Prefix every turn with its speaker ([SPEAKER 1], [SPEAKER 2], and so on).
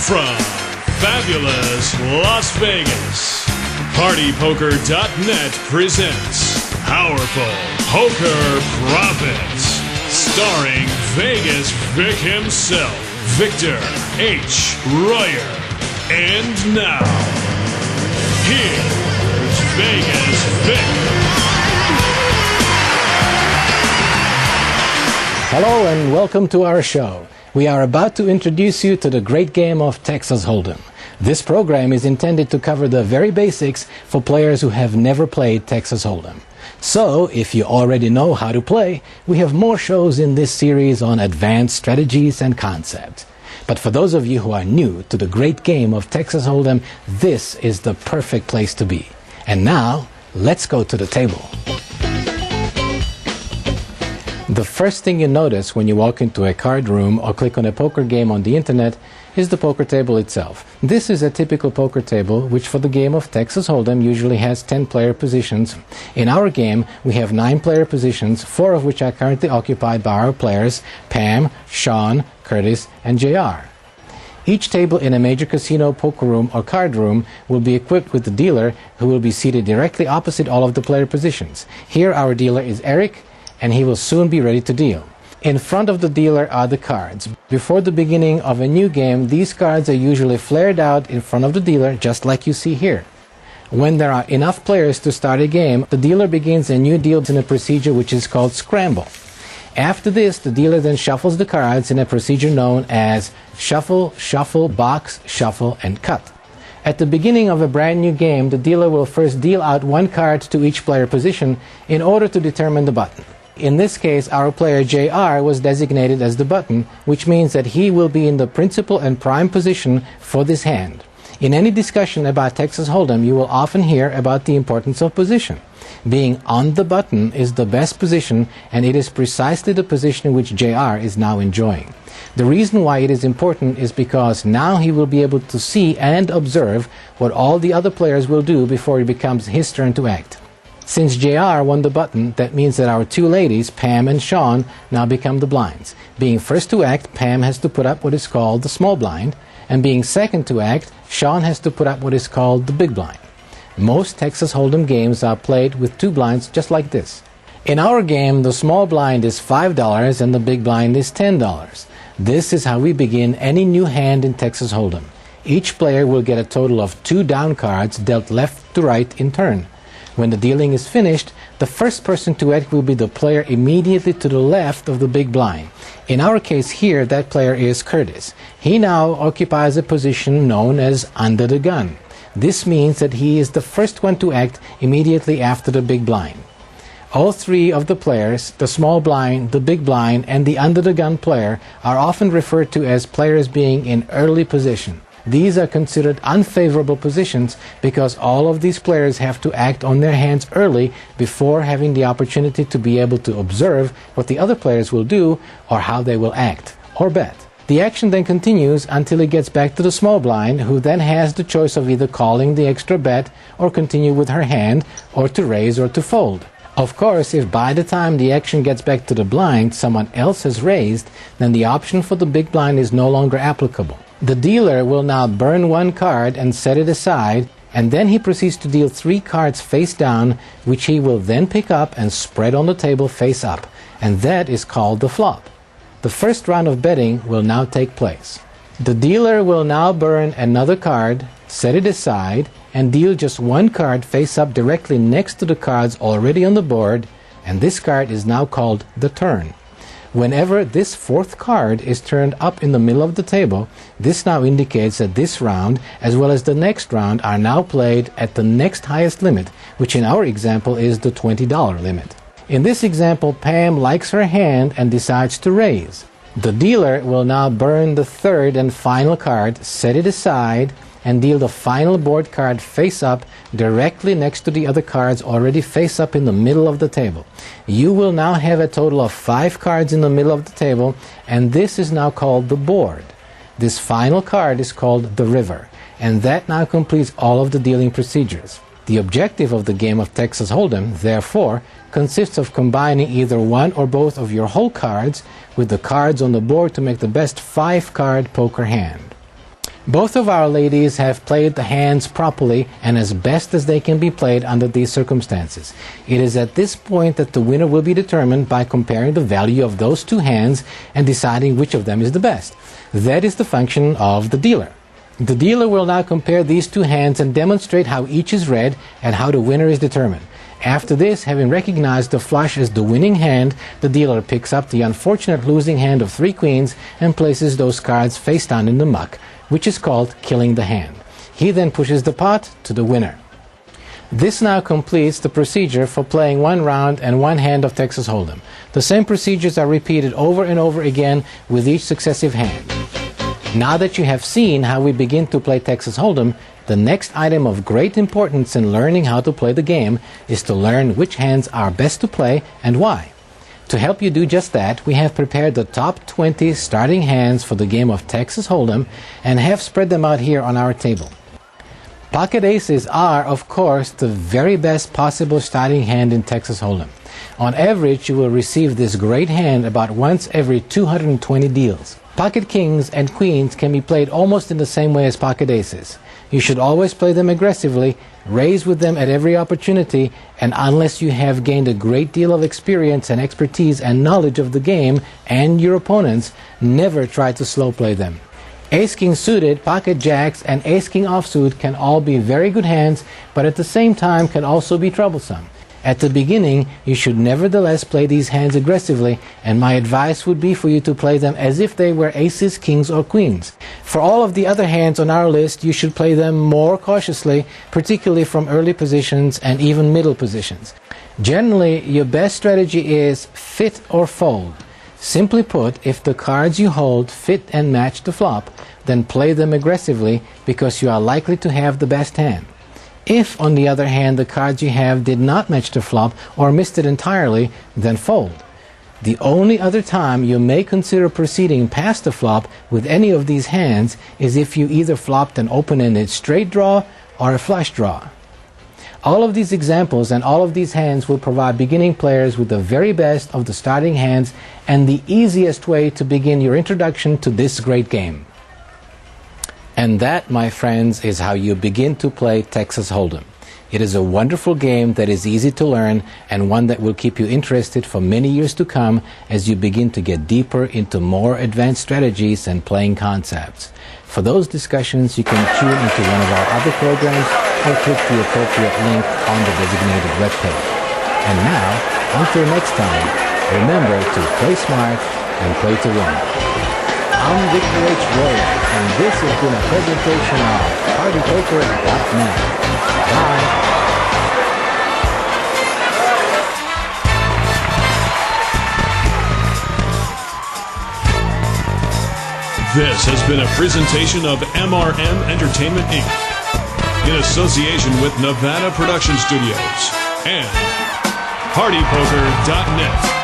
[SPEAKER 1] From fabulous Las Vegas, PartyPoker.net presents Powerful Poker Profits, starring Vegas Vic himself, Victor H. Royer. And now, here's Vegas Vic.
[SPEAKER 2] Hello and welcome to our show. We are about to introduce you to the great game of Texas Holdem. This program is intended to cover the very basics for players who have never played Texas Holdem. So, if you already know how to play, we have more shows in this series on advanced strategies and concepts. But for those of you who are new to the great game of Texas Holdem, this is the perfect place to be. And now, let's go to the table. The first thing you notice when you walk into a card room or click on a poker game on the internet is the poker table itself. This is a typical poker table which for the game of Texas Holdem usually has 10 player positions. In our game we have 9 player positions, 4 of which are currently occupied by our players Pam, Sean, Curtis and JR. Each table in a major casino, poker room or card room will be equipped with the dealer who will be seated directly opposite all of the player positions. Here our dealer is Eric, and he will soon be ready to deal. In front of the dealer are the cards. Before the beginning of a new game, these cards are usually flared out in front of the dealer, just like you see here. When there are enough players to start a game, the dealer begins a new deal in a procedure which is called Scramble. After this, the dealer then shuffles the cards in a procedure known as Shuffle, Shuffle, Box, Shuffle, and Cut. At the beginning of a brand new game, the dealer will first deal out one card to each player position in order to determine the button. In this case, our player JR was designated as the button, which means that he will be in the principal and prime position for this hand. In any discussion about Texas Holdem, you will often hear about the importance of position. Being on the button is the best position, and it is precisely the position which JR is now enjoying. The reason why it is important is because now he will be able to see and observe what all the other players will do before it becomes his turn to act. Since JR won the button, that means that our two ladies, Pam and Sean, now become the blinds. Being first to act, Pam has to put up what is called the small blind, and being second to act, Sean has to put up what is called the big blind. Most Texas Holdem games are played with 2 blinds just like this. In our game, the small blind is $5 and the big blind is $10. This is how we begin any new hand in Texas Holdem. Each player will get a total of 2 down cards dealt left to right in turn. When the dealing is finished, the first person to act will be the player immediately to the left of the big blind. In our case here, that player is Curtis. He now occupies a position known as under the gun. This means that he is the first one to act immediately after the big blind. All 3 of the players, the small blind, the big blind, and the under the gun player, are often referred to as players being in early position. These are considered unfavorable positions because all of these players have to act on their hands early before having the opportunity to be able to observe what the other players will do or how they will act or bet. The action then continues until it gets back to the small blind, who then has the choice of either calling the extra bet or continue with her hand, or to raise or to fold. Of course, if by the time the action gets back to the blind someone else has raised, then the option for the big blind is no longer applicable. The dealer will now burn 1 card and set it aside, and then he proceeds to deal 3 cards face down, which he will then pick up and spread on the table face up, and that is called the flop. The first round of betting will now take place. The dealer will now burn another card, set it aside, and deal just 1 card face up directly next to the cards already on the board, and this card is now called the turn. Whenever this 4th card is turned up in the middle of the table, this now indicates that this round, as well as the next round, are now played at the next highest limit, which in our example is the $20 limit. In this example, Pam likes her hand and decides to raise. The dealer will now burn the 3rd and final card, set it aside, and deal the final board card face up directly next to the other cards already face up in the middle of the table. You will now have a total of 5 cards in the middle of the table, and this is now called the board. This final card is called the river, and that now completes all of the dealing procedures. The objective of the game of Texas Holdem, therefore, consists of combining either one or both of your whole cards with the cards on the board to make the best 5-card poker hand. Both of our ladies have played the hands properly and as best as they can be played under these circumstances. It is at this point that the winner will be determined by comparing the value of those two hands and deciding which of them is the best. That is the function of the dealer. The dealer will now compare these two hands and demonstrate how each is read and how the winner is determined. After this, having recognized the flush as the winning hand, the dealer picks up the unfortunate losing hand of 3 queens and places those cards face down in the muck, which is called killing the hand. He then pushes the pot to the winner. This now completes the procedure for playing 1 round and 1 hand of Texas Hold'em. The same procedures are repeated over and over again with each successive hand. Now that you have seen how we begin to play Texas Hold'em, the next item of great importance in learning how to play the game is to learn which hands are best to play and why. To help you do just that, we have prepared the top 20 starting hands for the game of Texas Hold'em and have spread them out here on our table. Pocket aces are, of course, the very best possible starting hand in Texas Hold'em. On average, you will receive this great hand about once every 220 deals. Pocket kings and queens can be played almost in the same way as pocket aces. You should always play them aggressively, raise with them at every opportunity, and unless you have gained a great deal of experience and expertise and knowledge of the game and your opponents, never try to slow play them. Ace-king suited, pocket jacks, and ace-king offsuit can all be very good hands, but at the same time can also be troublesome. At the beginning, you should nevertheless play these hands aggressively, and my advice would be for you to play them as if they were aces, kings, or queens. For all of the other hands on our list, you should play them more cautiously, particularly from early positions and even middle positions. Generally, your best strategy is fit or fold. Simply put, if the cards you hold fit and match the flop, then play them aggressively because you are likely to have the best hand. If, on the other hand, the cards you have did not match the flop or missed it entirely, then fold. The only other time you may consider proceeding past the flop with any of these hands is if you either flopped an open-ended straight draw or a flush draw. All of these examples and all of these hands will provide beginning players with the very best of the starting hands and the easiest way to begin your introduction to this great game. And that, my friends, is how you begin to play Texas Hold'em. It is a wonderful game that is easy to learn and one that will keep you interested for many years to come as you begin to get deeper into more advanced strategies and playing concepts. For those discussions, you can tune into one of our other programs or click the appropriate link on the designated webpage. And now, until next time, remember to play smart and play to win. I'm Victor H. Royer, and this has been a presentation of PartyPoker.net. Bye.
[SPEAKER 1] This has been a presentation of MRM Entertainment, Inc. in association with Nevada Production Studios and PartyPoker.net.